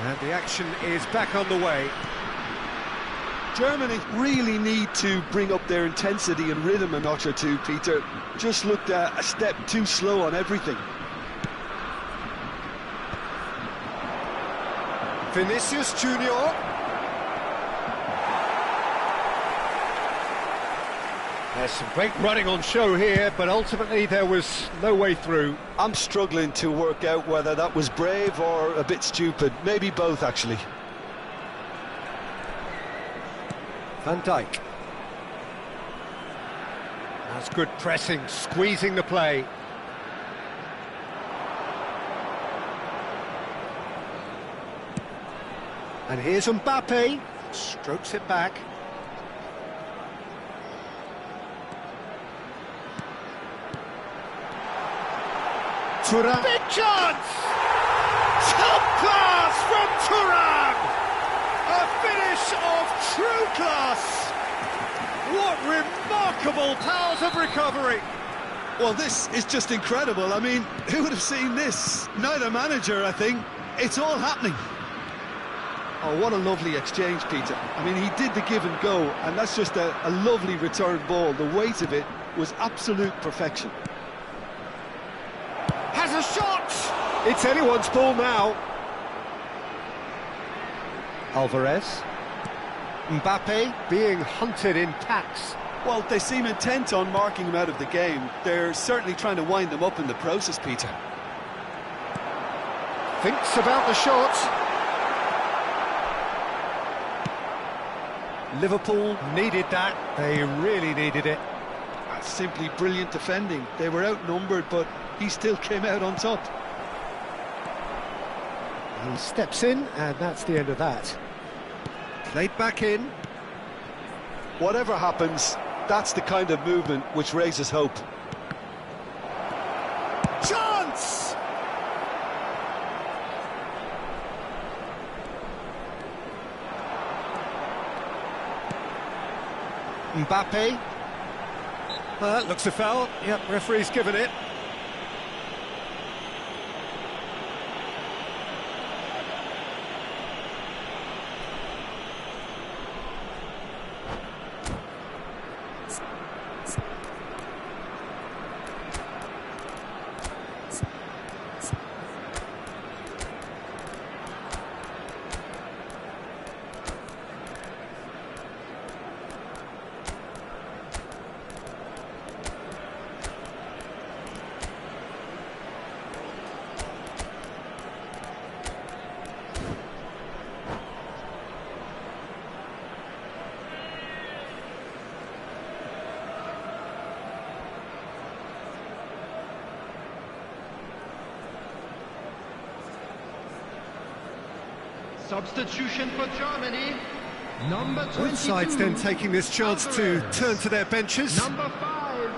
And the action is back on the way. Germany really need to bring up their intensity and rhythm a notch or two, Peter. Just looked a step too slow on everything. Vinicius Junior. There's some great running on show here, but ultimately there was no way through. I'm struggling to work out whether that was brave or a bit stupid. Maybe both, actually. Van Dijk. That's good pressing, squeezing the play. And here's Mbappe, strokes it back. Thuram. Big chance! Top class from Thuram! A finish of true class! What remarkable powers of recovery! Well, this is just incredible. I mean, who would have seen this? Neither manager, I think. It's all happening. Oh, what a lovely exchange, Peter. I mean, he did the give and go, and that's just a lovely return ball. The weight of it was absolute perfection. Has a shot! It's anyone's ball now. Alvarez. Mbappe being hunted in packs. Well, they seem intent on marking him out of the game. They're certainly trying to wind them up in the process, Peter. Thinks about the shot. Liverpool needed that. They really needed it. That's simply brilliant defending. They were outnumbered, but he still came out on top. He steps in, and that's the end of that. Played back in. Whatever happens, that's the kind of movement which raises hope. Chance! Mbappe. Looks a foul. Yep, referee's given it. Substitution for Germany, number 22. Both sides then taking this chance to turn to their benches. Number 5,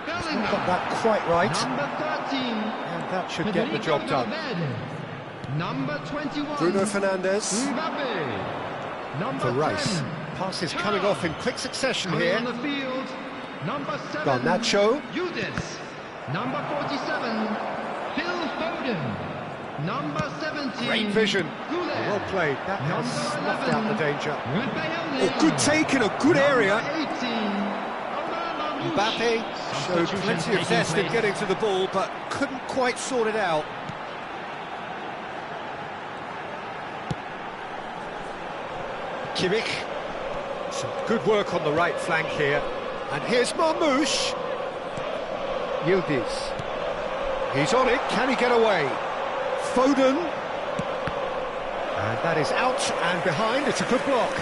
Bellingham. Got that quite right. Number 13, And that should get the job done. Valverde. Number 21, Bruno Fernandes. Mbappe. Number For Rice. 10, Pass is coming off in quick succession coming here. on the field, number 7, Garnacho. Yudis. Number 47, Phil Foden. Number 17, Great vision. Goulet. Well played. That has Number snuffed out 11, the danger. Rebeilly. Oh, good take in a good area. Number 18, Omar Mamouche. Mbappe showed Substitution plenty of taking zest in place. getting to the ball, but couldn't quite sort it out. Kimmich. Some good work on the right flank here. And here's Mamouche. Yildiz. He's on it. Can he get away? Foden. And that is out and behind. It's a good block.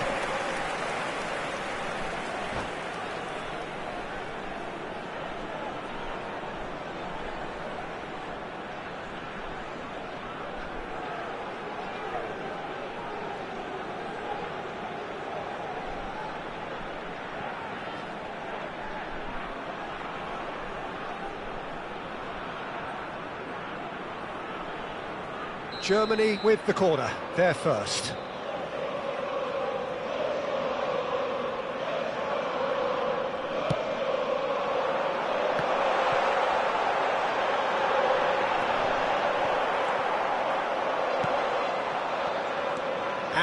Germany with the corner, they're first.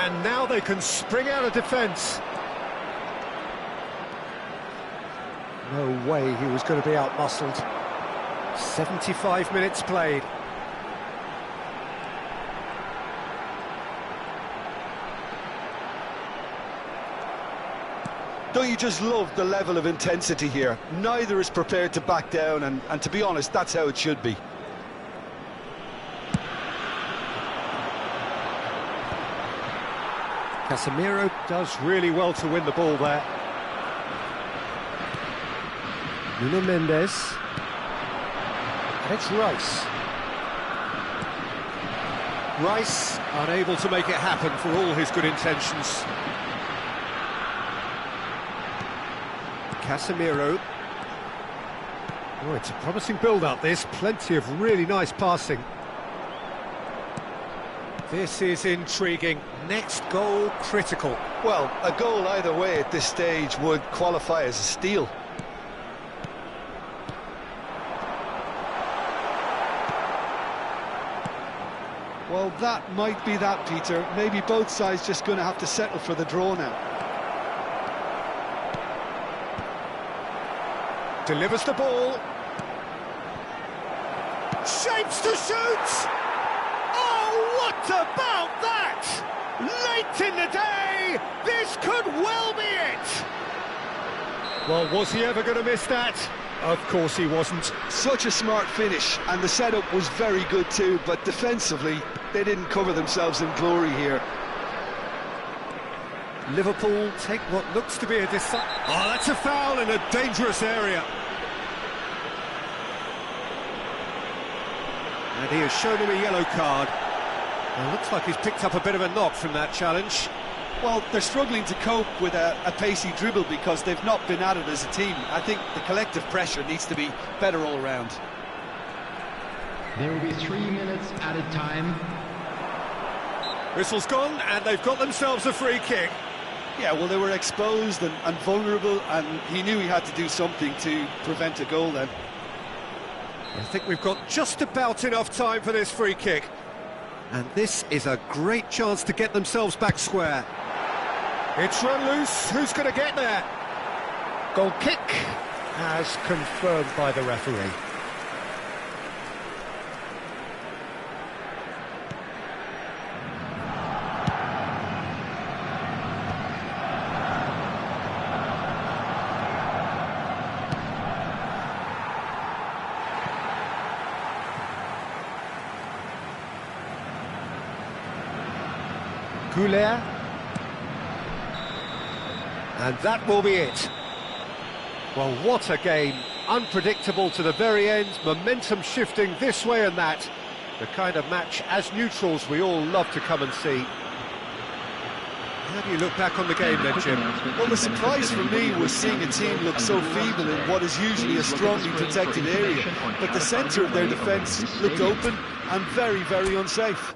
And now they can spring out of defence. No way he was going to be out-muscled. 75 minutes played. Don't you just love the level of intensity here? Neither is prepared to back down, and to be honest, that's how it should be. Casemiro does really well to win the ball there. Nuno Mendes. And it's Rice. Rice unable to make it happen for all his good intentions. Casemiro. Oh, it's a promising build-up, this. Plenty of really nice passing. This is intriguing. Next goal, critical. Well, a goal either way at this stage would qualify as a steal. Well, that might be that, Peter. Maybe both sides just going to have to settle for the draw now. Delivers the ball. Shapes to shoot! Oh, what about that? Late in the day, this could well be it! Well, was he ever going to miss that? Of course he wasn't. Such a smart finish, and the setup was very good too, but defensively, they didn't cover themselves in glory here. Liverpool take what looks to be a decisive... Oh, that's a foul in a dangerous area. And he has shown him a yellow card. Well, looks like he's picked up a bit of a knock from that challenge. Well, they're struggling to cope with a pacey dribble because they've not been at it as a team. I think the collective pressure needs to be better all round. There will be 3 minutes added time. Whistle's gone, and they've got themselves a free kick. Yeah, well, they were exposed and vulnerable, and he knew he had to do something to prevent a goal then. I think we've got just about enough time for this free kick. And this is a great chance to get themselves back square. It's run loose. Who's going to get there? Goal kick, as confirmed by the referee. Goulet. And that will be it. Well, what a game. Unpredictable to the very end, momentum shifting this way and that. The kind of match, as neutrals, we all love to come and see. How do you look back on the game then, Jim? Well, the surprise for me was seeing a team look so feeble in what is usually a strongly protected area. But the centre of their defence looked open and very, very unsafe.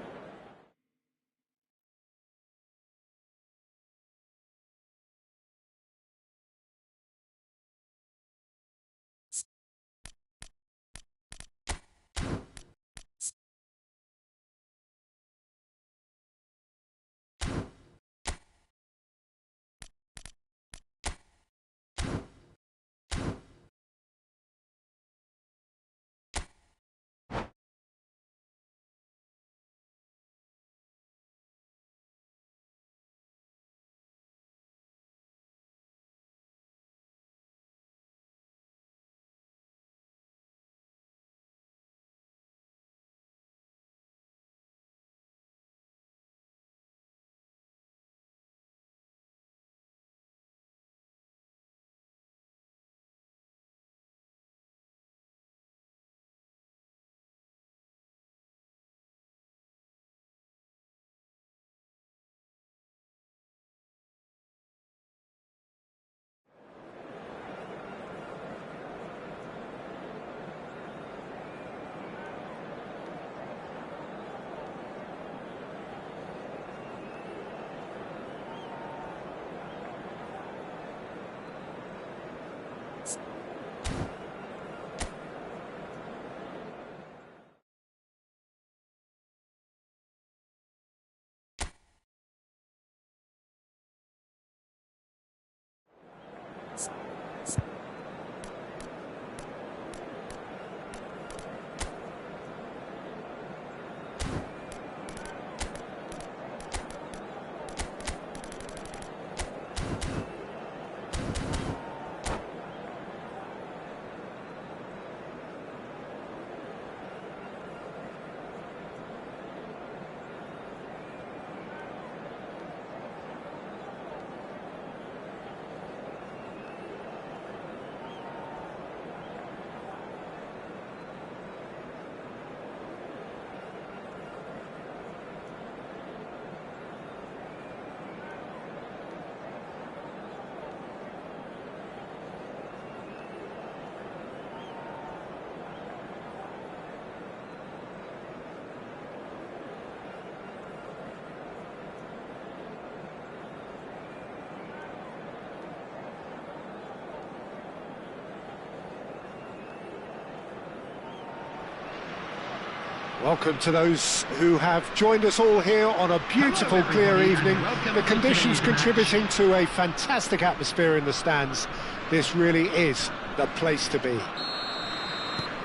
Welcome to those who have joined us all here on a beautiful, clear evening. The conditions contributing to a fantastic atmosphere in the stands. This really is the place to be.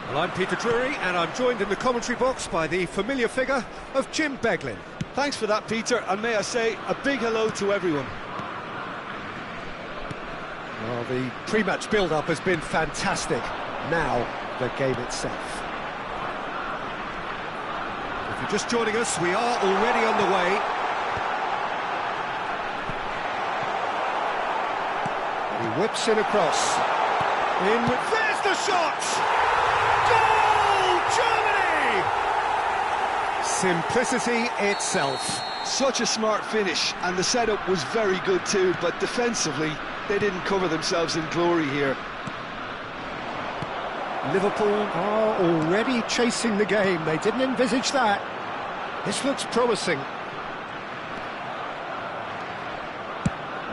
Well, I'm Peter Drury, and I'm joined in the commentary box by the familiar figure of Jim Beglin. Thanks for that, Peter, and may I say a big hello to everyone. Well, the pre-match build-up has been fantastic. Now, the game itself. If you're just joining us, we are already on the way. He whips in across. There's the shot! Goal! Germany! Simplicity itself. Such a smart finish, and the setup was very good too, but defensively, they didn't cover themselves in glory here. Liverpool are already chasing the game. They didn't envisage that. This looks promising.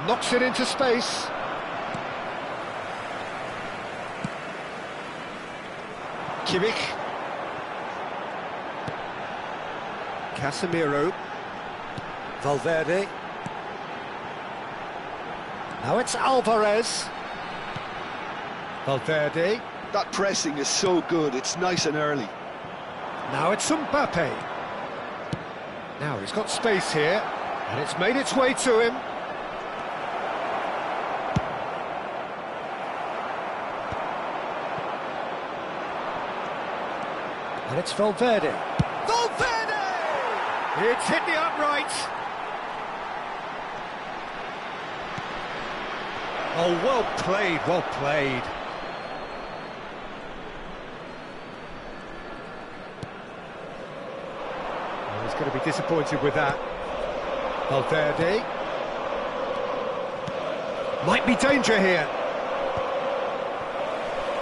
Knocks it into space. Kimmich. Casemiro. Valverde. Now it's Alvarez. Valverde. That pressing is so good, it's nice and early. Now it's Mbappe. Now he's got space here, and it's made its way to him. And it's Valverde. Valverde! It's hit the upright. Oh, well played, well played. He's going to be disappointed with that. Valverde. Might be danger here.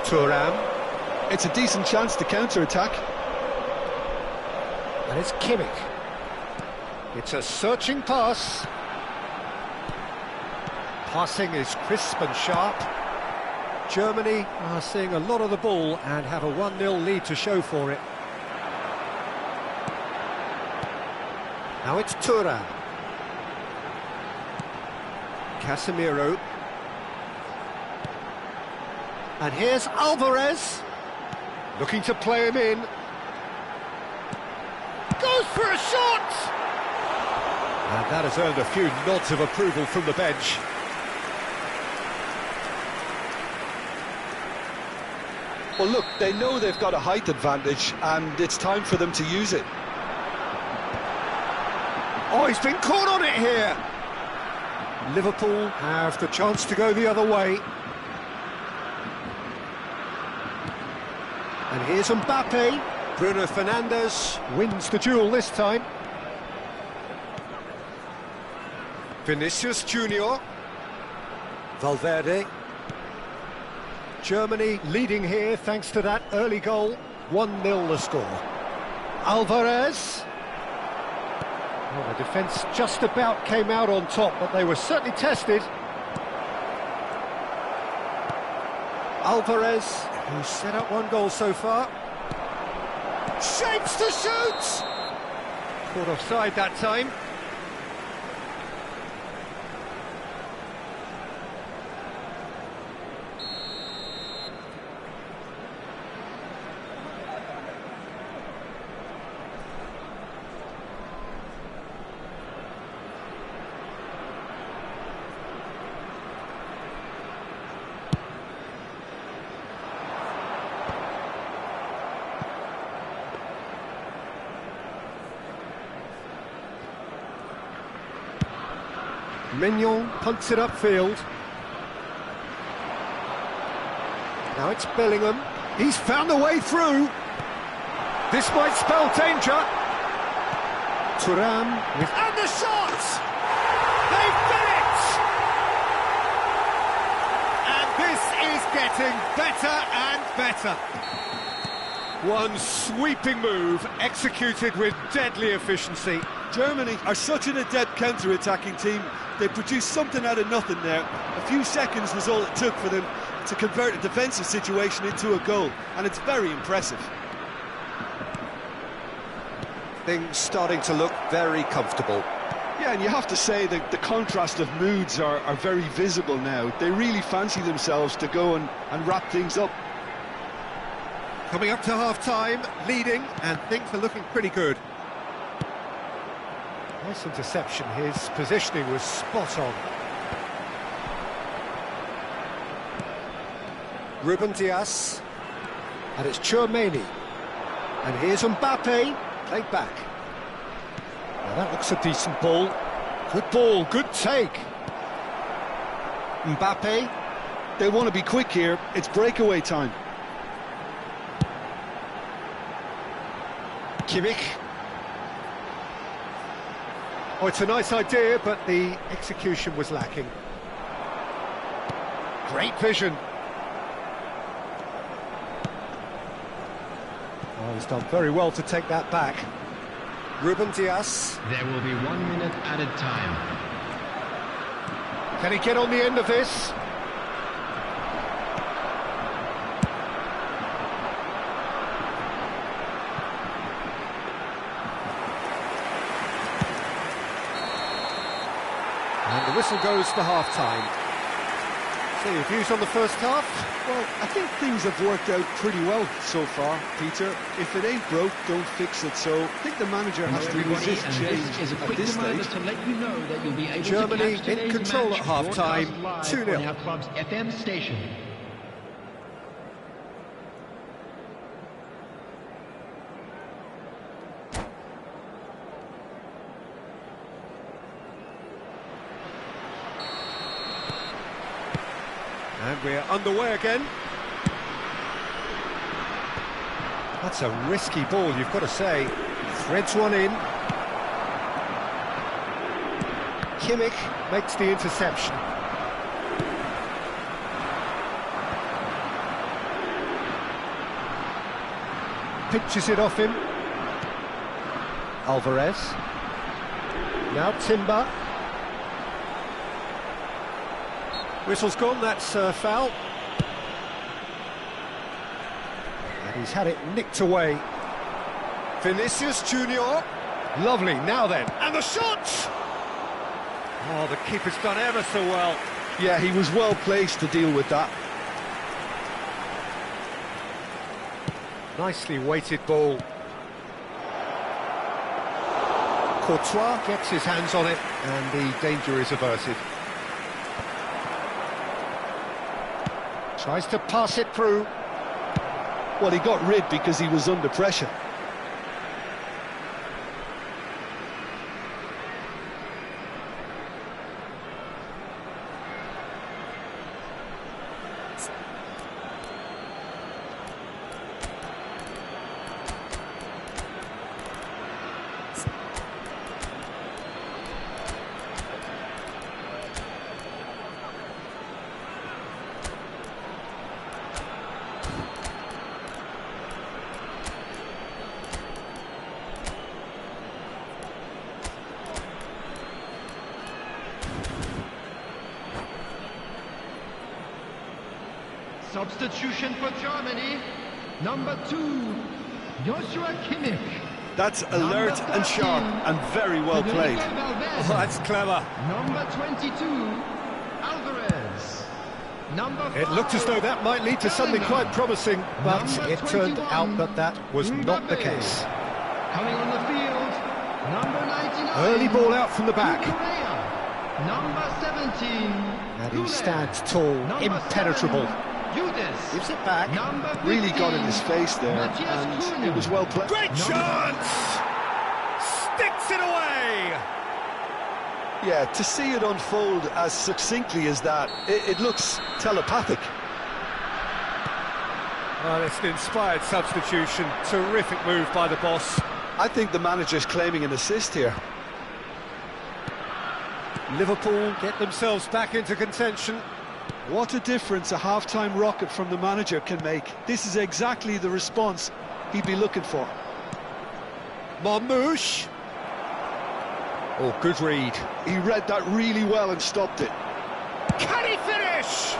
Thuram. It's a decent chance to counter-attack. And it's Kimmich. It's a searching pass. Passing is crisp and sharp. Germany are seeing a lot of the ball and have a 1-0 lead to show for it. Now it's Thuram. Casemiro. And here's Alvarez. Looking to play him in. Goes for a shot! And that has earned a few nods of approval from the bench. Well, look, they know they've got a height advantage, and it's time for them to use it. Oh, he's been caught on it here! Liverpool have the chance to go the other way. And here's Mbappe. Bruno Fernandes wins the duel this time. Vinicius Junior. Valverde. Germany leading here thanks to that early goal. 1-0 the score. Alvarez. Well, the defence just about came out on top, but they were certainly tested. Alvarez, who's set up 1 goal so far. Shapes to shoot! Caught offside that time. Mignon punts it upfield. Now it's Bellingham. He's found a way through. This might spell danger. Thuram with... And the shot! They've done it! And this is getting better and better. One sweeping move executed with deadly efficiency. Germany are such an adept counter-attacking team. They produced something out of nothing there. A few seconds was all it took for them to convert a defensive situation into a goal, and it's very impressive. Things starting to look very comfortable. Yeah, and you have to say that the contrast of moods are very visible now. They really fancy themselves to go and wrap things up. Coming up to half-time, leading, and things are looking pretty good. Nice interception, his positioning was spot on. Ruben Dias, and it's Tchouaméni. And here's Mbappe, played back. Now that looks a decent ball. Good ball, good take. Mbappe. They want to be quick here, it's breakaway time. Kimmich. Oh, it's a nice idea, but the execution was lacking. Great vision. Oh, he's done very well to take that back. Ruben Dias. There will be 1 minute added time. Can he get on the end of this? And the whistle goes for half-time. So your views on the first half? Well, I think things have worked out pretty well so far, Peter. If it ain't broke, don't fix it. So I think the manager has to resist change at this stage. To let you know that you'll be able Germany to catch in control at half-time, 2-0. on our club's FM station. And we're underway again. That's a risky ball, you've got to say. Threads one in. Kimmich makes the interception. Pitches it off him. Alvarez. Now Timber. Whistle's gone, that's a foul. And he's had it nicked away. Vinicius Junior. Lovely, now then. And the shot! Oh, the keeper's done ever so well. Yeah, he was well placed to deal with that. Nicely weighted ball. Courtois gets his hands on it, and the danger is averted. Tries to pass it through. Well, he got rid because he was under pressure. Substitution for Germany, number 2, Joshua Kimmich. That's alert and sharp and very well played. Oh, that's clever. Number 22, Alvarez. Number 5, It looked as though that might lead to something quite promising, but it turned out that that was not the case. Coming on the field, number 99. Early ball out from the back. Correa. Number 17. And he Guler. stands tall, Number impenetrable. 7, Judas. Gives it back. Number 15, Really got in his face there, Matthias and Cunha. it was well played. Great chance! Sticks it away! Yeah, to see it unfold as succinctly as that, it looks telepathic. Well, it's an inspired substitution. Terrific move by the boss. I think the manager's claiming an assist here. Liverpool get themselves back into contention. What a difference a half-time rocket from the manager can make. This is exactly the response he'd be looking for. Marmoush. Oh, good read. He read that really well and stopped it. Can he finish?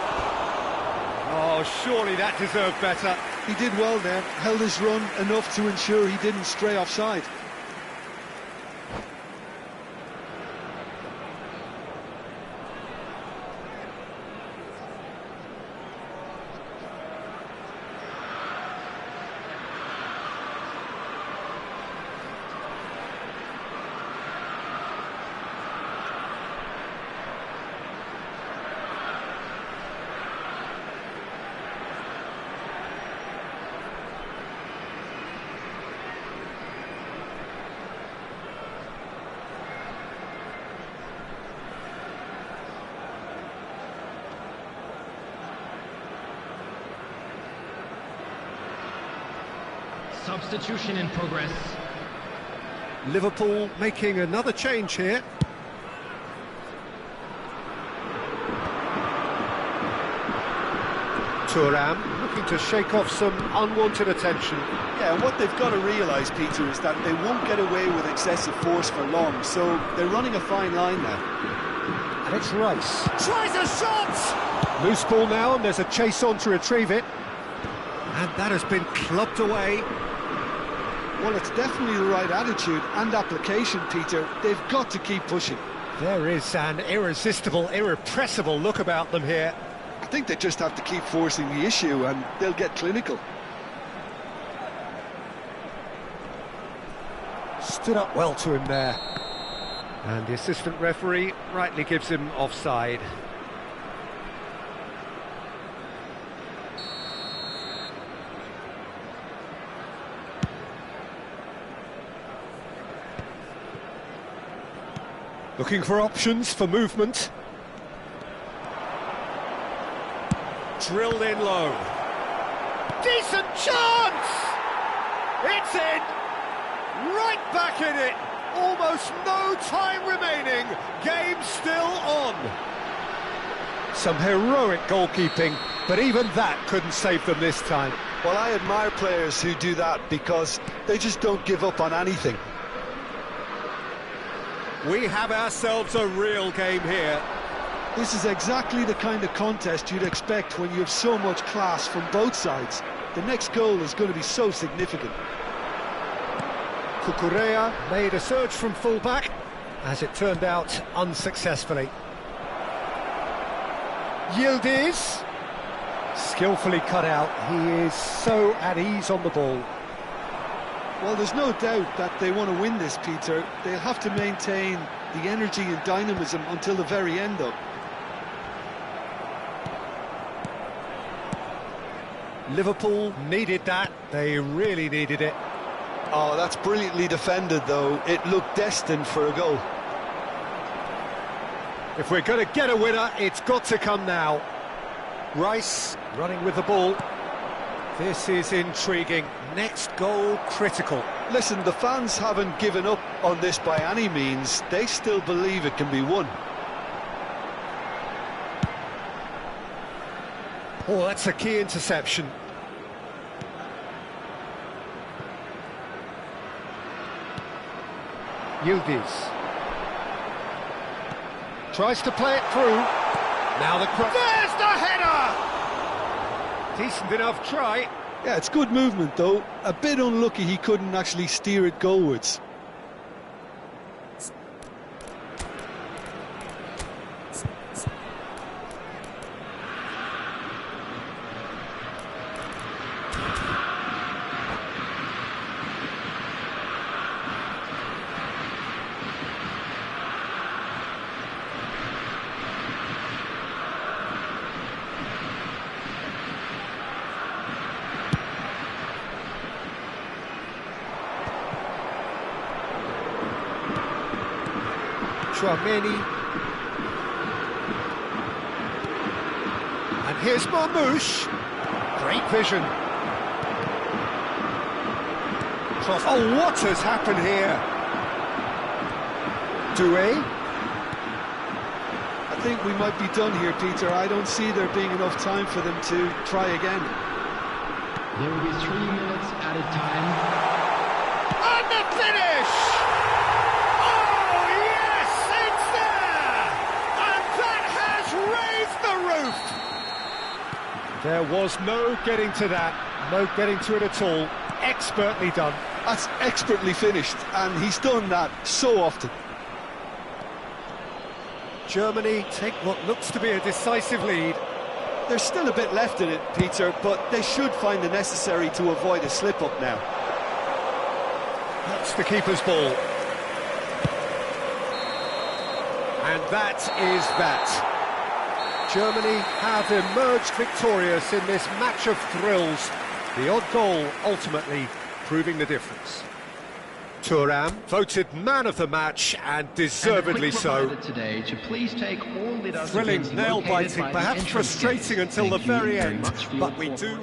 Oh, surely that deserved better. He did well there, held his run enough to ensure he didn't stray offside. Substitution in progress. Liverpool making another change here. Thuram looking to shake off some unwanted attention. Yeah, and what they've got to realise, Peter, is that they won't get away with excessive force for long, so they're running a fine line now. And it's Rice. Tries a shot! Loose ball now, and there's a chase on to retrieve it. And that has been clubbed away. Well, it's definitely the right attitude and application, Peter. They've got to keep pushing. There is an irresistible, irrepressible look about them here. I think they just have to keep forcing the issue and they'll get clinical. Stood up well to him there. And the assistant referee rightly gives him offside. Looking for options for movement. Drilled in low. Decent chance! It's in! Right back in it! Almost no time remaining. Game still on. Some heroic goalkeeping, but even that couldn't save them this time. Well, I admire players who do that because they just don't give up on anything. We have ourselves a real game here. This is exactly the kind of contest you'd expect when you have so much class from both sides. The next goal is going to be so significant. Cucurella made a surge from full-back, as it turned out unsuccessfully. Yildiz, skillfully cut out. He is so at ease on the ball. Well, there's no doubt that they want to win this, Peter. They'll have to maintain the energy and dynamism until the very end, though. Liverpool needed that. They really needed it. Oh, that's brilliantly defended, though. It looked destined for a goal. If we're going to get a winner, it's got to come now. Rice running with the ball. This is intriguing. Next goal critical. Listen, the fans haven't given up on this by any means. They still believe it can be won. Oh, that's a key interception. Yildiz tries to play it through. Now the cross. There's the header! Decent enough try. Yeah, it's good movement, though. A bit unlucky he couldn't actually steer it goalwards. Tchouaméni. And here's Marmoush. Great vision. Cross. Oh, what has happened here? Doué. I think we might be done here, Peter. I don't see there being enough time for them to try again. There will be 3 minutes added time. And the finish! There was no getting to that, no getting to it at all. Expertly done. That's expertly finished, and he's done that so often. Germany take what looks to be a decisive lead. There's still a bit left in it, Peter, but they should find the necessary to avoid a slip-up now. That's the keeper's ball. And that is that. Germany have emerged victorious in this match of thrills. The odd goal ultimately proving the difference. Thuram voted man of the match and deservedly so. Today to please take all thrilling, nail-biting, perhaps frustrating until the very end, but we do...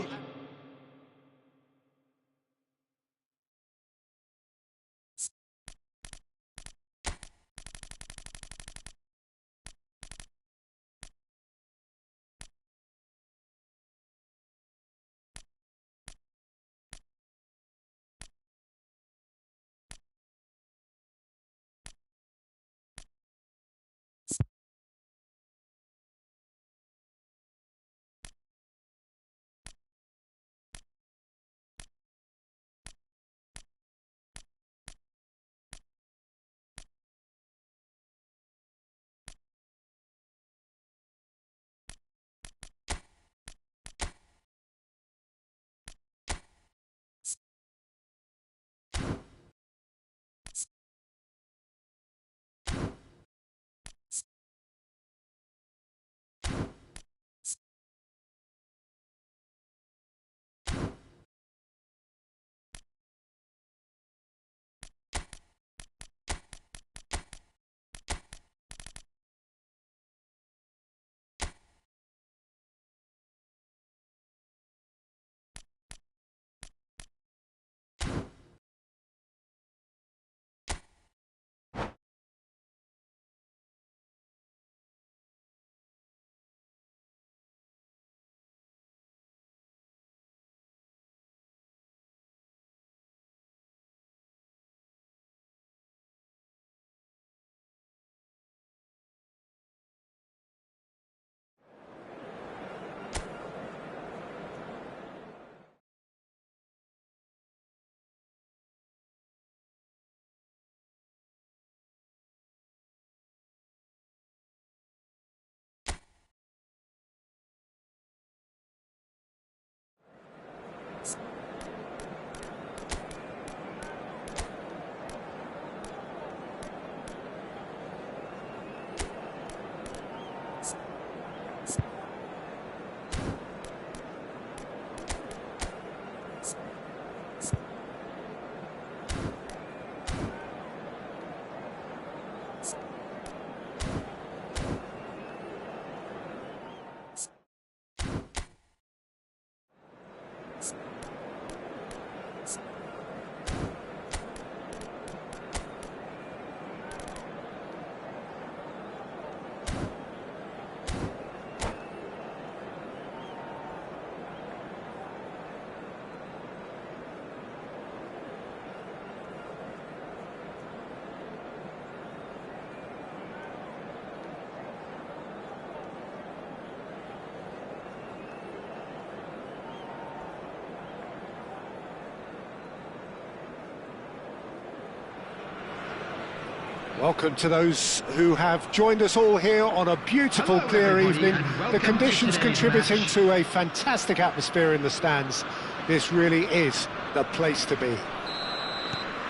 Welcome to those who have joined us all here on a beautiful, clear evening. The conditions contributing to a fantastic atmosphere in the stands. This really is the place to be.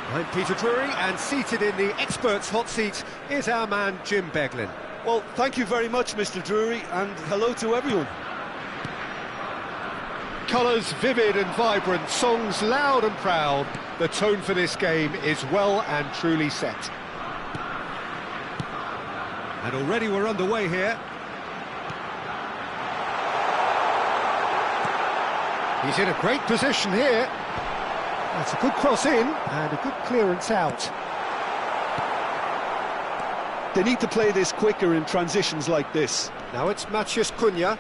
I'm Peter Drury, and seated in the experts' hot seat is our man Jim Beglin. Well, thank you very much, Mr. Drury, and hello to everyone. Colours vivid and vibrant, songs loud and proud. The tone for this game is well and truly set. And already we're underway here. He's in a great position here. That's a good cross in and a good clearance out. They need to play this quicker in transitions like this. Now it's Matheus Cunha,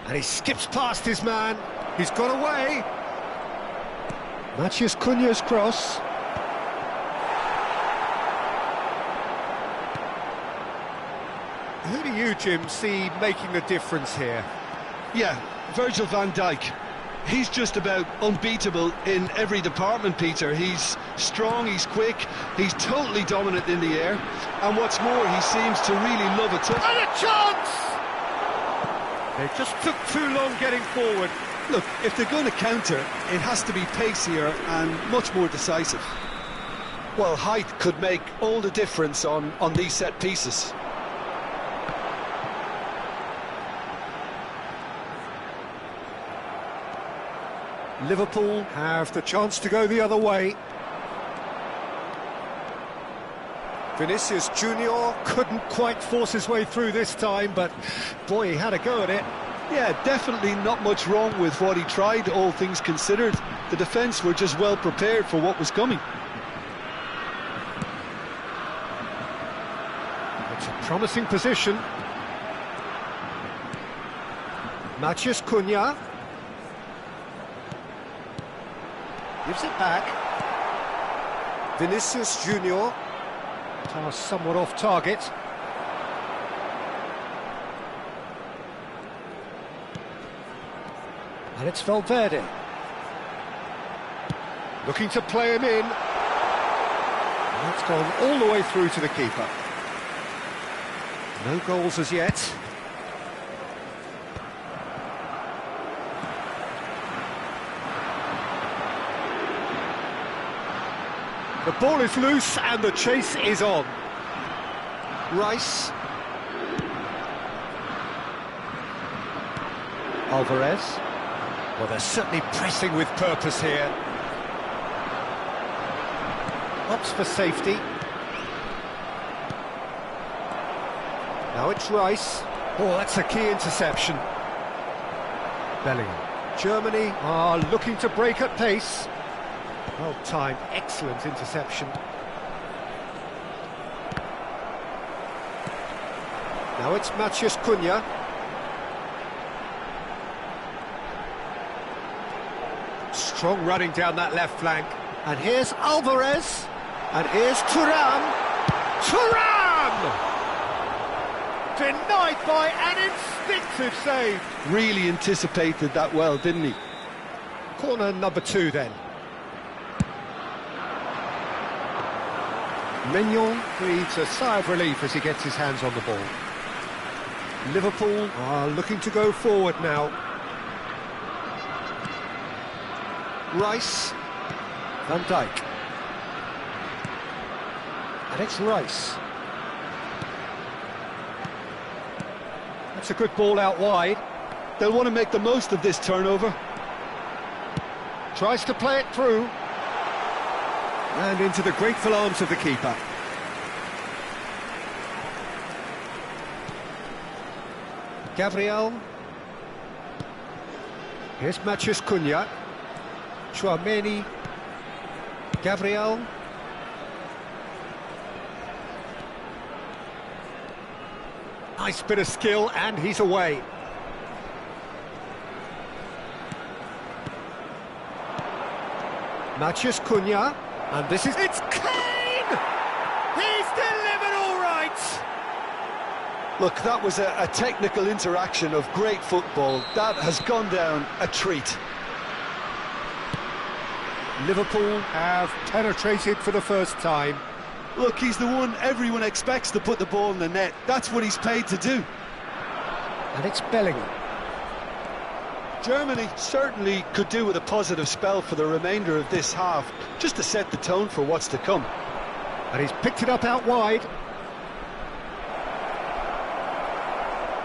and he skips past his man. He's got away. Matheus Cunha's cross. Who do you, Jim, see making the difference here? Yeah, Virgil van Dijk. He's just about unbeatable in every department, Peter. He's strong, he's quick, he's totally dominant in the air. And what's more, he seems to really love a touch. And a chance! They just took too long getting forward. Look, if they're going to counter, it has to be pacier and much more decisive. Well, height could make all the difference on these set pieces. Liverpool have the chance to go the other way. Vinicius Junior couldn't quite force his way through this time, but boy, he had a go at it. Yeah, definitely not much wrong with what he tried, all things considered. The defence were just well prepared for what was coming. It's a promising position. Matheus Cunha. Gives it back. Vinicius Junior. Pass somewhat off target. And it's Valverde. Looking to play him in. And that's gone all the way through to the keeper. No goals as yet. The ball is loose and the chase is on. Rice. Alvarez. Well, they're certainly pressing with purpose here. Opts for safety. Now it's Rice. Oh, that's a key interception. Bellingham. Germany are looking to break at pace. Well timed, excellent interception. Now it's Matheus Cunha. Strong running down that left flank. And here's Alvarez. And here's Thuram. Thuram! Denied by an instinctive save. Really anticipated that well, didn't he? Corner number 2 then. Mignon breathes a sigh of relief as he gets his hands on the ball. Liverpool are looking to go forward now. Rice. Van Dijk. And it's Rice. That's a good ball out wide. They'll want to make the most of this turnover. Tries to play it through. And into the grateful arms of the keeper. Gabriel. Here's Matheus Cunha. Tchouaméni. Gabriel. Nice bit of skill, and he's away. Matheus Cunha. And this is... It's Kane! He's delivered all right! Look, that was a technical interaction of great football. That has gone down a treat. Liverpool have penetrated for the first time. Look, he's the one everyone expects to put the ball in the net. That's what he's paid to do. And it's Bellingham. Germany certainly could do with a positive spell for the remainder of this half, just to set the tone for what's to come. And he's picked it up out wide.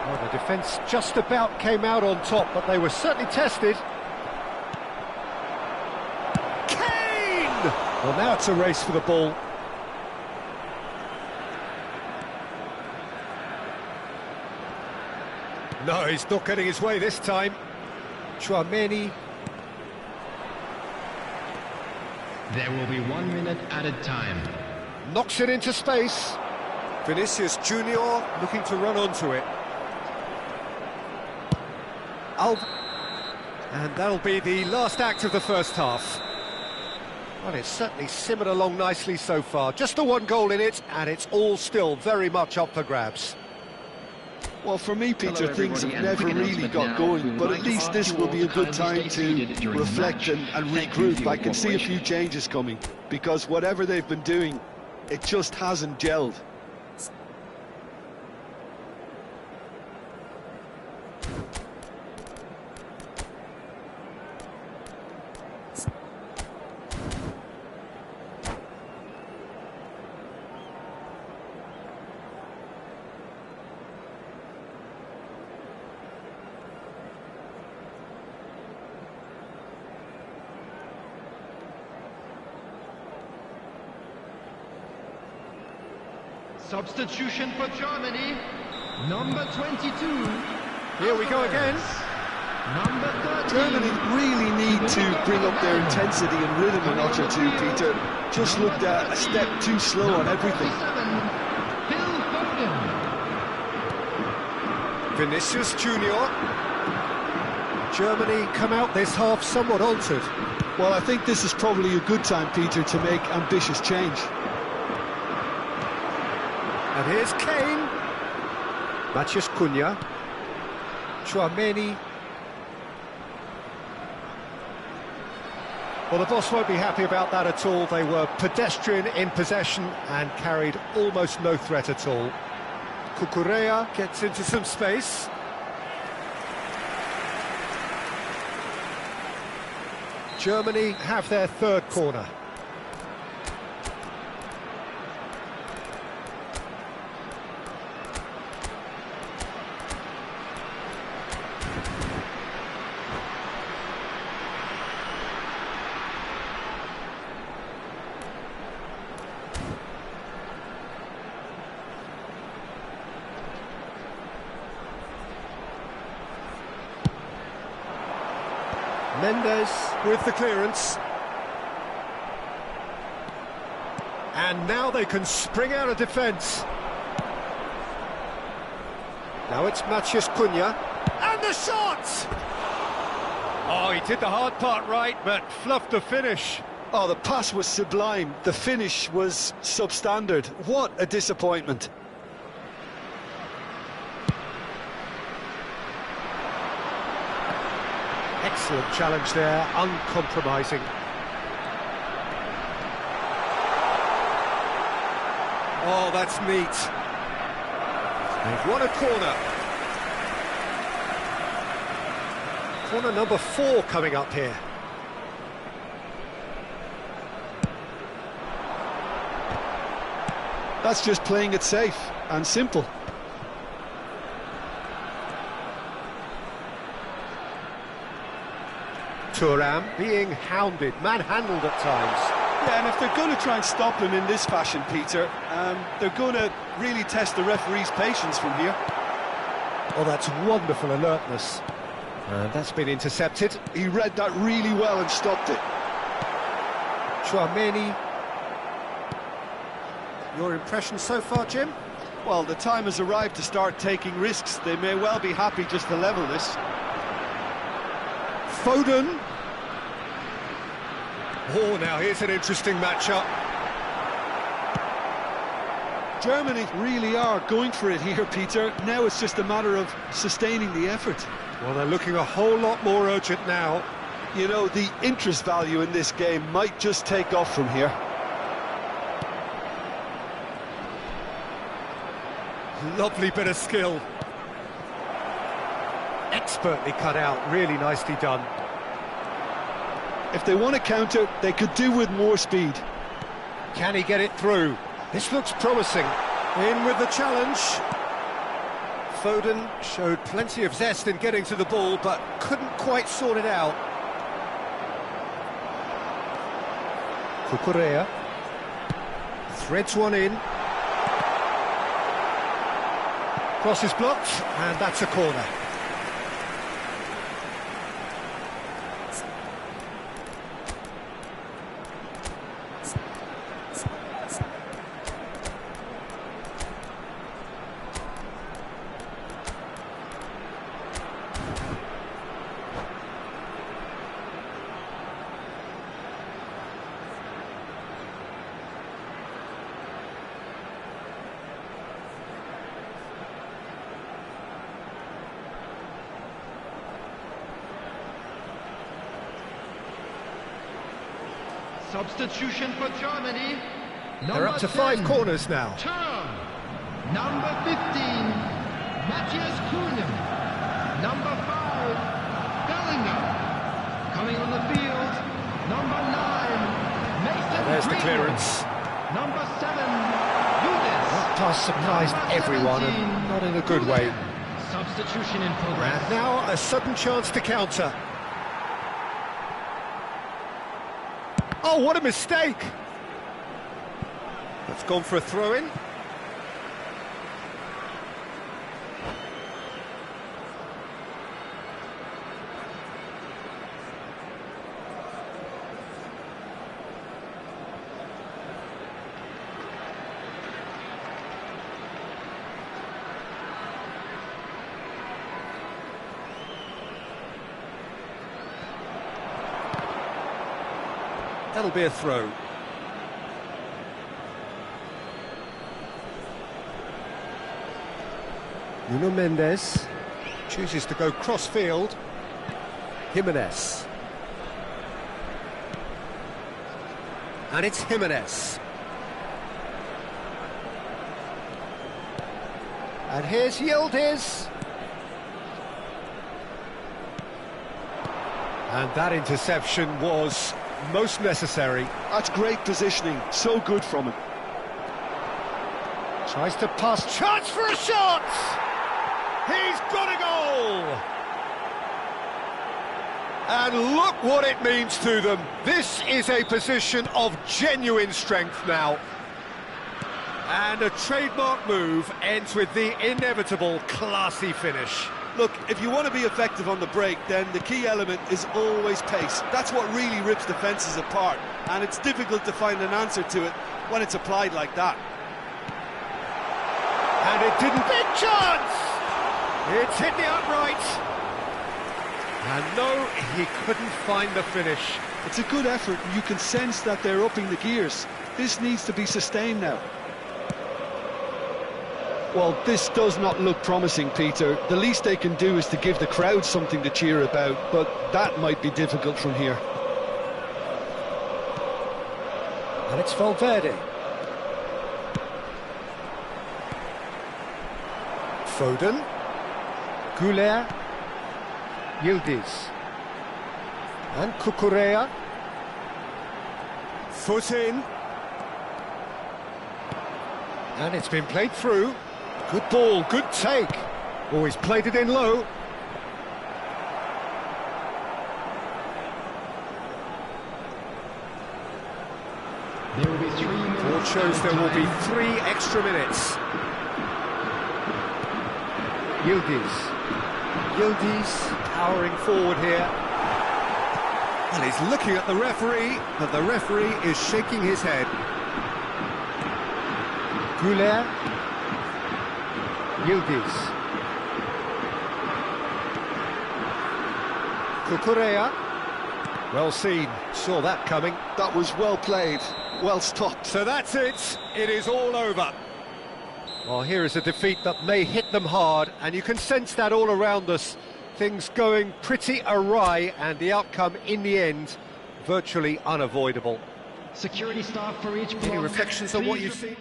Well, the defence just about came out on top, but they were certainly tested. Kane! Well, now it's a race for the ball. No, he's not getting his way this time. Tchouaméni. There will be 1 minute added time. Knocks it into space. Vinicius Junior looking to run onto it. And that'll be the last act of the first half. Well, it's certainly simmered along nicely so far. Just the one goal in it, and it's all still very much up for grabs. Well, for me, Peter, things have never really got going, but at least this will be a good time to reflect and regroup. I can see a few changes coming, because whatever they've been doing, it just hasn't gelled. Substitution for Germany, number 22. Here we go again. Number 13. Germany really need to bring up their intensity and rhythm a notch or two, Peter. Just looked a step too slow on everything. Phil Foden. Vinicius Junior. Germany come out this half somewhat altered. Well, I think this is probably a good time, Peter, to make ambitious change. And here's Kane. Matheus Cunha. Tchouaméni. Well, the boss won't be happy about that at all. They were pedestrian in possession and carried almost no threat at all. Cucurella gets into some space. Germany have their third corner. Mendes with the clearance. And now they can spring out of defence. Now it's Matheus Cunha. And the shot! Oh, he did the hard part right, but fluffed the finish. Oh, the pass was sublime. The finish was substandard. What a disappointment. Excellent challenge there, uncompromising. Oh, that's neat. They've won a corner. Corner number 4 coming up here. That's just playing it safe and simple. Thuram being hounded, manhandled at times. Yeah, and if they're going to try and stop him in this fashion, Peter, they're going to really test the referee's patience from here. Oh, that's wonderful alertness. And that's been intercepted. He read that really well and stopped it. Tchouaméni. Your impression so far, Jim? Well, the time has arrived to start taking risks. They may well be happy just to level this. Foden. Oh, now here's an interesting matchup. Germany really are going for it here, Peter. Now it's just a matter of sustaining the effort. Well, they're looking a whole lot more urgent now. You know, the interest value in this game might just take off from here. Lovely bit of skill. Expertly cut out, really nicely done. If they want to counter, they could do with more speed. Can he get it through? This looks promising. In with the challenge. Foden showed plenty of zest in getting to the ball, but couldn't quite sort it out. Cucurella threads one in. Cross is blocked, and that's a corner. Substitution for Germany. They're up to 5 corners now. Turn. Number 15, Matthias Cunha. Number 5, Bellingham. Coming on the field, number 9, Mason There's the Greenwood. clearance. Number 7, Yudis. That pass surprised Number everyone, 17, and not in a good way. Substitution in progress. And now a sudden chance to counter. Oh, what a mistake! That's gone for a throw-in. That'll be a throw. Nuno Mendes chooses to go cross-field. Jimenez. And it's Jimenez. And here's Yildiz. And that interception was most necessary. That's great positioning, so good from him. Tries to pass, chance for a shot! He's got a goal! And look what it means to them. This is a position of genuine strength now. And a trademark move ends with the inevitable classy finish. Look, if you want to be effective on the break, then the key element is always pace. That's what really rips defences apart, and it's difficult to find an answer to it when it's applied like that. And it didn't... Big chance! It's hit the upright. And no, he couldn't find the finish. It's a good effort, and you can sense that they're upping the gears. This needs to be sustained now. Well, this does not look promising, Peter. The least they can do is to give the crowd something to cheer about, but that might be difficult from here. And it's Valverde. Foden. Güler. Yildiz. And Cucurella. Foot in. And it's been played through. Good ball, good take. Oh, he's played it in low. There will be 3 minutes. Board shows there will be 3 extra minutes. Yildiz. Yildiz powering forward here. And he's looking at the referee, but the referee is shaking his head. Güler. Yildiz. Cucurella. Well seen, saw that coming. That was well played, well stopped. So that's it, it is all over. Well, here is a defeat that may hit them hard, and you can sense that all around us. Things going pretty awry, and the outcome in the end, virtually unavoidable. Security staff for each block. Any reflections on what Please you've seen?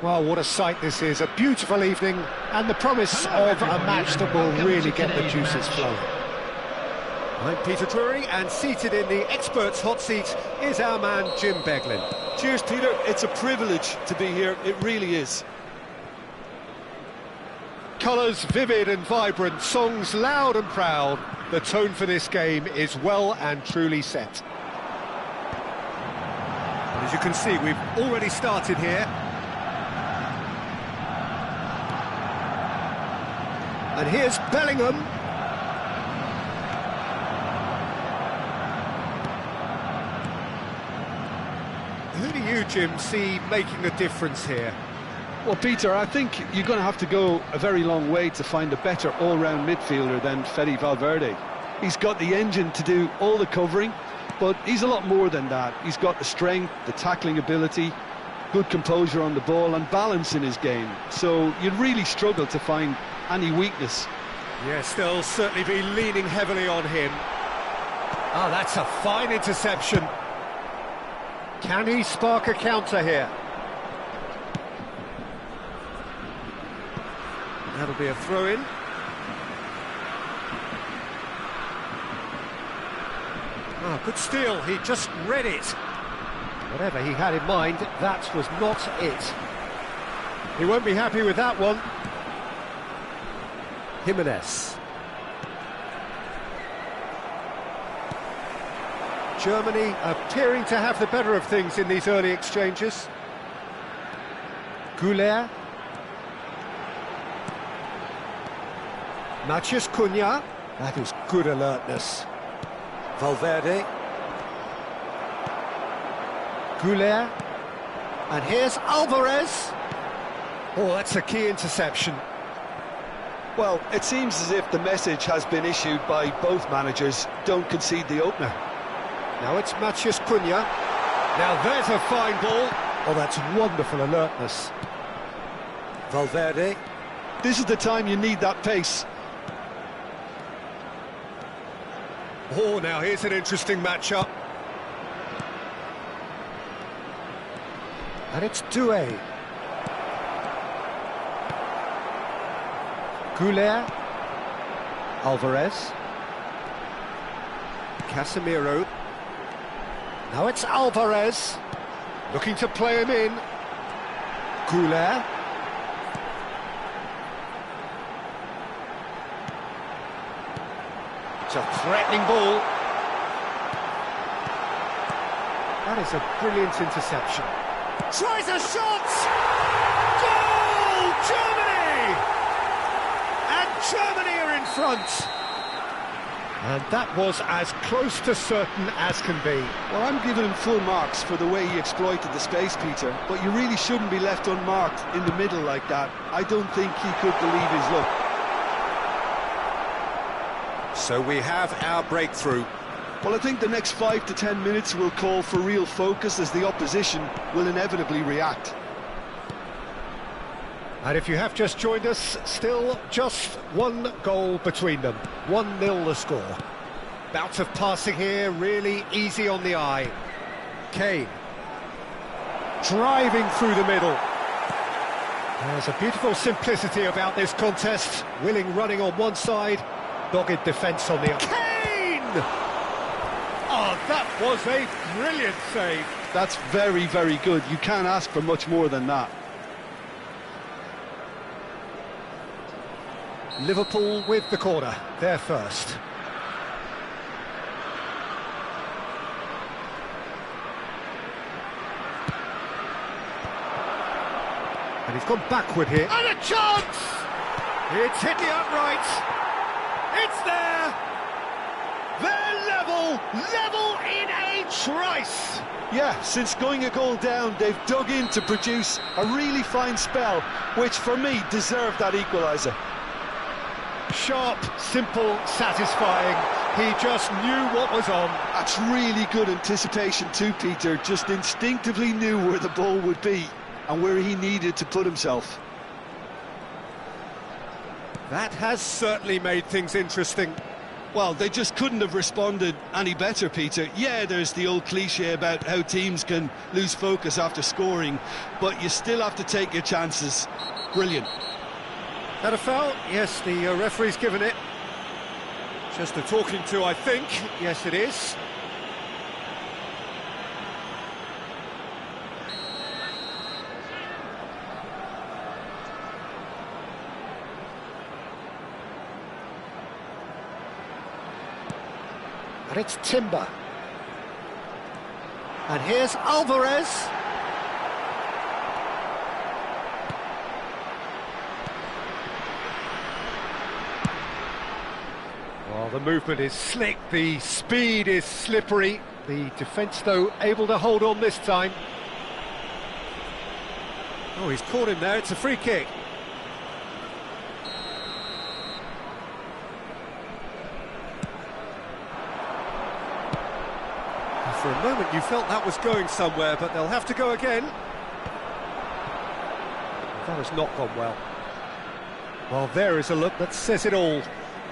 Well, what a sight this is, a beautiful evening, and the promise of a match that will really get the juices flowing. I'm Peter Drury, and seated in the experts' hot seat is our man Jim Beglin. Cheers, Peter. It's a privilege to be here, it really is. Colours vivid and vibrant, songs loud and proud. The tone for this game is well and truly set. And as you can see, we've already started here. And here's Bellingham. Who do you, Jim, see making the difference here? Well, Peter, I think you're going to have to go a very long way to find a better all-round midfielder than Fede Valverde. He's got the engine to do all the covering, but he's a lot more than that. He's got the strength, the tackling ability, good composure on the ball and balance in his game. So you'd really struggle to find any weakness. Yes, they'll certainly be leaning heavily on him. Ah, that's a fine interception. Can he spark a counter here? That'll be a throw-in. Ah, good steal, he just read it. Whatever he had in mind, that was not it. He won't be happy with that one. Jimenez. Germany appearing to have the better of things in these early exchanges. Goulet. Matheus Cunha. That is good alertness. Valverde. Goulet. And here's Alvarez. Oh, that's a key interception. Well, it seems as if the message has been issued by both managers: don't concede the opener. Now it's Matheus Cunha. Now there's a fine ball. Oh, that's wonderful alertness. Valverde. This is the time you need that pace. Oh, now here's an interesting matchup. And it's Doué. Goulet. Alvarez. Casemiro. Now it's Alvarez. Looking to play him in. Goulet. It's a threatening ball. That is a brilliant interception. Tries a shot! Goal! Germany! And Germany are in front. And that was as close to certain as can be. Well, I'm giving him full marks for the way he exploited the space, Peter, but you really shouldn't be left unmarked in the middle like that. I don't think he could believe his luck. So we have our breakthrough. Well, I think the next 5 to 10 minutes will call for real focus, as the opposition will inevitably react. And if you have just joined us, still just one goal between them. 1-0 the score. Bout of passing here, really easy on the eye. Kane. Driving through the middle. There's a beautiful simplicity about this contest. Willing running on one side, dogged defence on the other. Kane! Oh, that was a brilliant save. That's very, very good. You can't ask for much more than that. Liverpool with the corner, they're first. And he's gone backward here. And a chance! It's hit the upright. It's there! They're level in a trice! Yeah, since going a goal down, they've dug in to produce a really fine spell, which for me deserved that equaliser. Sharp, simple, satisfying. He just knew what was on. That's really good anticipation too, Peter. Just instinctively knew where the ball would be and where he needed to put himself. That has certainly made things interesting. Well, they just couldn't have responded any better, Peter. Yeah, there's the old cliche about how teams can lose focus after scoring, but you still have to take your chances. Brilliant. That a foul? Yes, the referee's given it. Just a talking to, I think. Yes, it is. And it's Timber. And here's Alvarez. Well, the movement is slick, the speed is slippery. The defence, though, able to hold on this time. Oh, he's caught him there, it's a free kick. For a moment you felt that was going somewhere, but they'll have to go again. That has not gone well. Well, there is a look that says it all.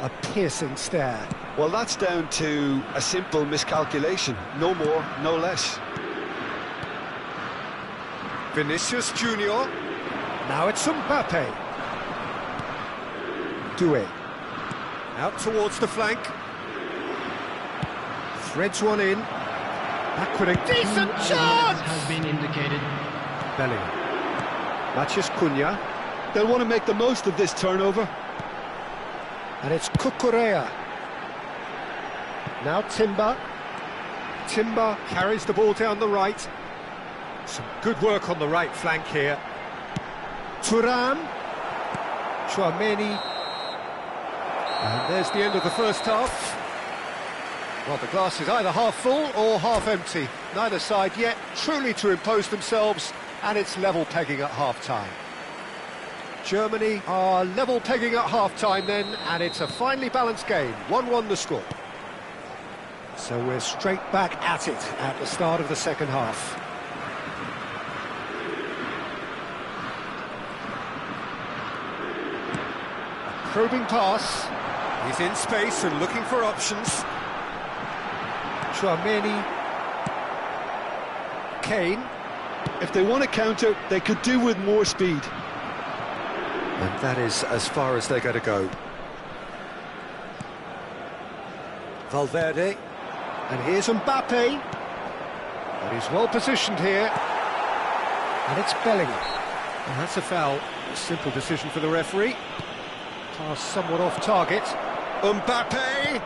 A piercing stare. Well, that's down to a simple miscalculation. No more, no less. Vinicius Junior. Now it's Mbappe. Doué. Out towards the flank. Threads one in. Backward, a decent chance! Has been indicated. Bellingham. Matheus Cunha. They'll want to make the most of this turnover. And it's Cucurella. Now Timber. Timber carries the ball down the right. Some good work on the right flank here. Thuram. Tchouameni. And there's the end of the first half. Well, the glass is either half full or half empty. Neither side yet truly to impose themselves, and it's level pegging at half-time. Germany are level pegging at half-time then, and it's a finely balanced game. 1-1 the score. So we're straight back at it at the start of the second half. A probing pass. He's in space and looking for options. Tchouameni. Kane. If they want to counter, they could do with more speed. And that is as far as they're going to go. Valverde. And here's Mbappe. And he's well positioned here. And it's Bellingham. And that's a foul. A simple decision for the referee. Pass somewhat off target. Mbappe.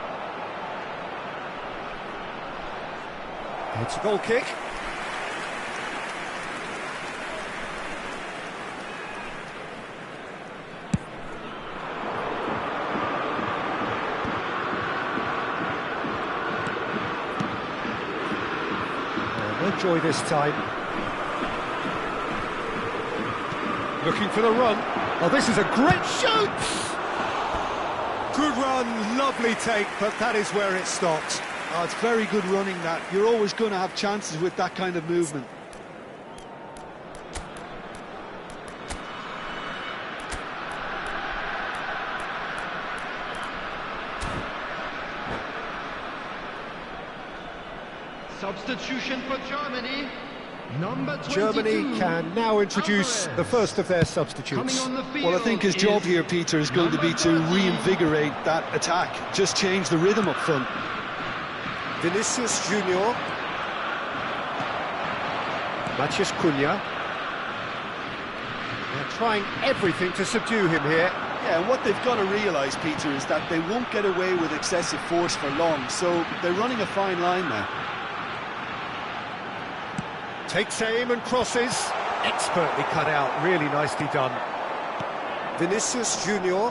It's a goal kick. And enjoy this time. Looking for the run. Oh, this is a great shoot! Good run, lovely take, but that is where it stopped. Oh, it's very good running, that. You're always going to have chances with that kind of movement. Substitution for Germany. Number 22. Germany can now introduce Alvarez. the first of their substitutes. Coming on the field. Well, I think his job here, Peter, is going to be to reinvigorate that attack. Just change the rhythm up front. Vinicius Junior. Matheus Cunha. They're trying everything to subdue him here. Yeah, and what they've got to realise, Peter, is that they won't get away with excessive force for long, so they're running a fine line now. Takes aim and crosses. Expertly cut out, really nicely done. Vinicius Junior.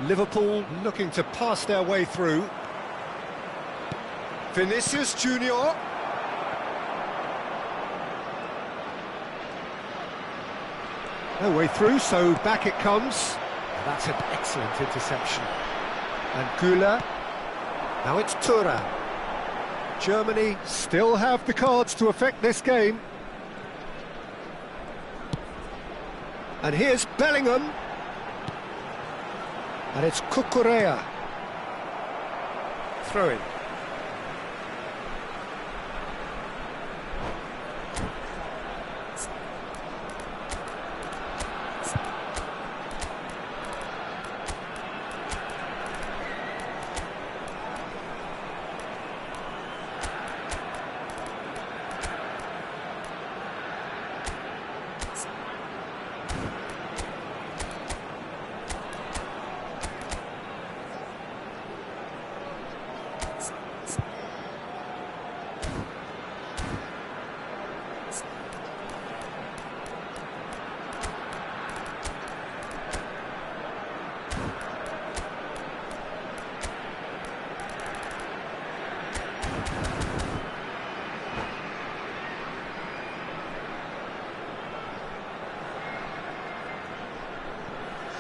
Liverpool looking to pass their way through. Vinicius Junior. No way through, so back it comes. That's an excellent interception. And Güler. Now it's Thuram. Germany still have the cards to affect this game. And here's Bellingham. And it's Cucurella. Throw in.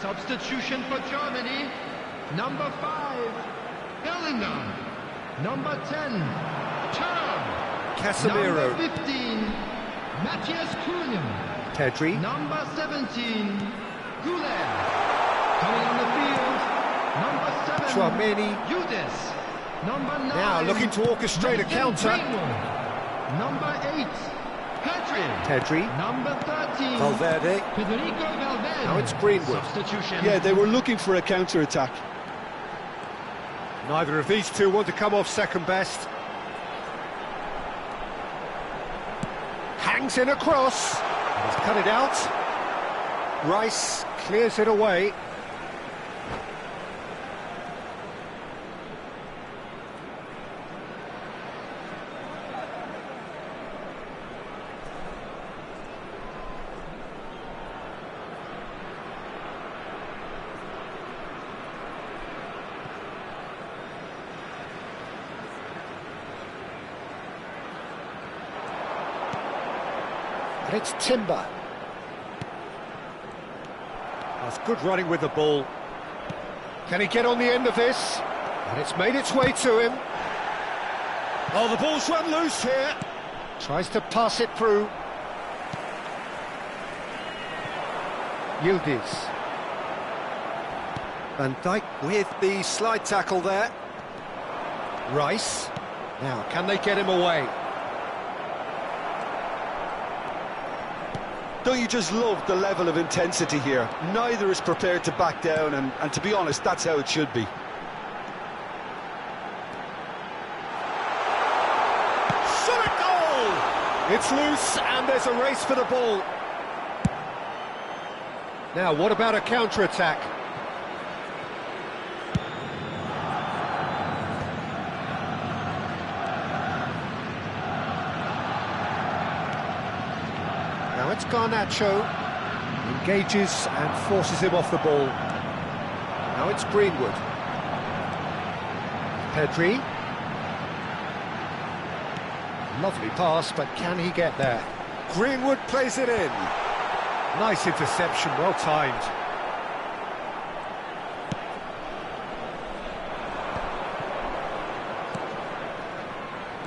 Substitution for Germany. Number 5, Bellingham. Number 10, Thuram. Casemiro. Number 15, Matthias Cunha. Pedri. Number 17, Güler. Coming on the field, number 7, Tchouaméni. Yudes. Number 9, Now looking to orchestrate a Mason counter. Greenwood. Number 8, Pedri. Number 13, Valverde. Federico Valverde. Now it's Greenwood. Substitution. Yeah, they were looking for a counter-attack. Neither of these two want to come off second best. Hangs in a cross. He's cut it out. Rice clears it away. And it's Timber. That's good running with the ball. Can he get on the end of this? And it's made its way to him. Oh, the ball's run loose here. Tries to pass it through. Yildiz. Van Dijk with the slide tackle there. Rice. Now, can they get him away? Don't you just love the level of intensity here? Neither is prepared to back down, and to be honest, that's how it should be. Shot goal! It's loose, and there's a race for the ball. Now, what about a counter-attack? Now it's Garnacho, engages and forces him off the ball. Now it's Greenwood. Pedri. Lovely pass, but can he get there? Greenwood plays it in. Nice interception, well timed.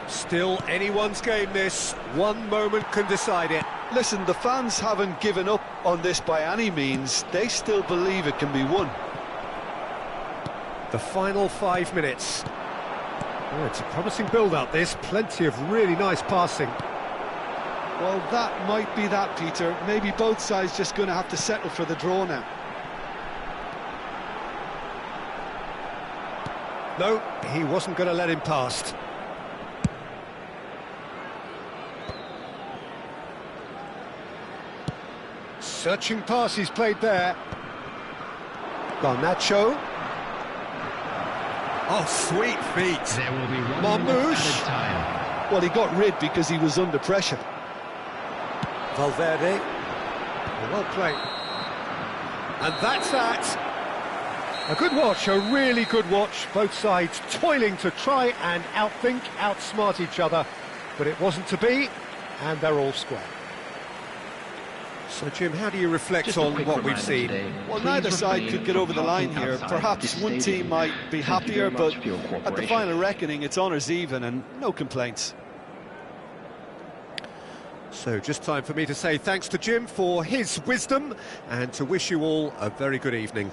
Still anyone's game this. One moment can decide it. Listen, the fans haven't given up on this by any means. They still believe it can be won. The final 5 minutes. Oh, it's a promising build-up, this. Plenty of really nice passing. Well, that might be that, Peter. Maybe both sides just going to have to settle for the draw now. No, he wasn't going to let him past. Searching pass he's played there. Garnacho. Oh, sweet feet. There will be 1 minute Marmoush. added time. Well, he got rid because he was under pressure. Valverde. Well played. And that's that. A good watch, a really good watch. Both sides toiling to try and outthink, outsmart each other. But it wasn't to be, and they're all square. So, Jim, how do you reflect on what we've seen? Well, neither side could get over the line here. Perhaps one team might be happier, but at the final reckoning, it's honours even and no complaints. So, just time for me to say thanks to Jim for his wisdom and to wish you all a very good evening.